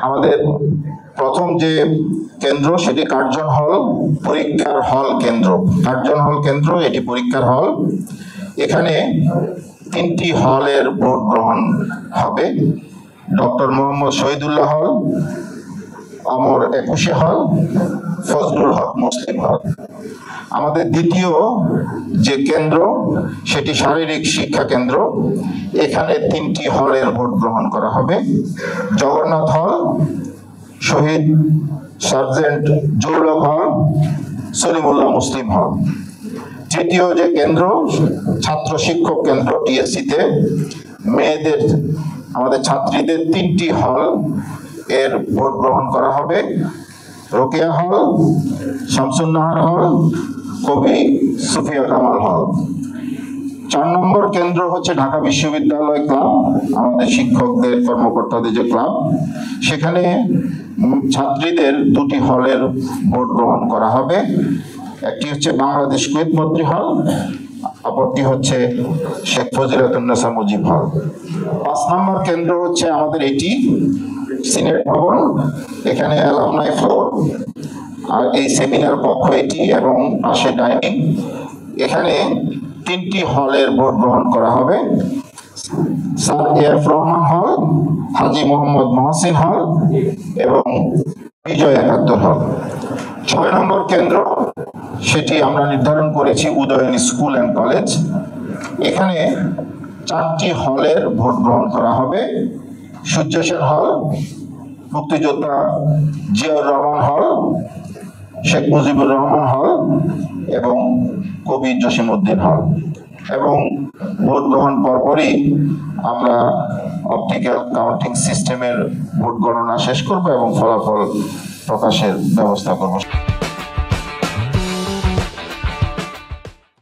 আমাদের প্রথম যে কেন্দ্র সেটি কার্জন হল, পরীক্ষার হল কেন্দ্র। কার্জন হল কেন্দ্র, এটি পরীক্ষার হল। এখানে 3টি হলের ভোট গ্রহণ হবে। ডক্টর মোহাম্মদ শহীদুল্লাহ হল, অমর 21 হল, ফজলুল হক মুসলিম হল। আমাদের দ্বিতীয় যে কেন্দ্র সেটি শারীরিক শিক্ষা কেন্দ্র। এখানে 3টি হলের ভোট গ্রহণ করা হবে। জগন্নাথ হল, শহীদ সার্জেন্ট জহুরুল হল, সলিমুল্লাহ মুসলিম হল। তৃতীয় যে কেন্দ্র ছাত্র শিক্ষক কেন্দ্র টিএসসিতে মেয়েদের, আমাদের ছাত্রীদের 3টি হল এর ভোট গ্রহণ করা হবে। রোকেয়া হল, শামসুন্নাহার হল, কবি সুফিয়া কামাল হল। 4 নম্বর কেন্দ্র হচ্ছে ঢাকা বিশ্ববিদ্যালয় ক্লাব, আমাদের শিক্ষকদের কর্মকর্তাদের যে ক্লাব। সেখানে ছাত্রীদের 2টি হলের ভোট গ্রহণ করা হবে। একটি হচ্ছে বাংলাদেশ কুয়েত মৈত্রী হল, অপরটি হচ্ছে শেখ ফজিলাতুন্নেসা মুজিব হল। 5 নম্বর কেন্দ্র হচ্ছে আমাদের এটি সিনেট ভবন। এখানে অ্যালামনাই ফ্লোর, আর এই সেমিনার কক্ষ এটি, এবং পাশে ডাইনিং। এখানে 3টি হলের ভোট গ্রহণ করা হবে। স্যার এফ রহমান হল, হাজী মোহাম্মদ মহসিন হল এবং বিজয় 71 হল। 6 নম্বর কেন্দ্র সেটি আমরা নির্ধারণ করেছি উদয়ন স্কুল অ্যান্ড কলেজ। এখানে 4টি হলের ভোট গ্রহণ করা হবে। সূর্য সেন হল, মুক্তিযোদ্ধা জিয়াউর রহমান হল, শেখ মুজিবুর রহমান হল এবং কবি জসিমউদ্দিন হল। এবং ভোট গ্রহণ পরপরই আমরা অপটিক্যাল কাউন্টিং সিস্টেমের ভোট গণনা শেষ করব এবং ফলাফল প্রকাশের ব্যবস্থা করব।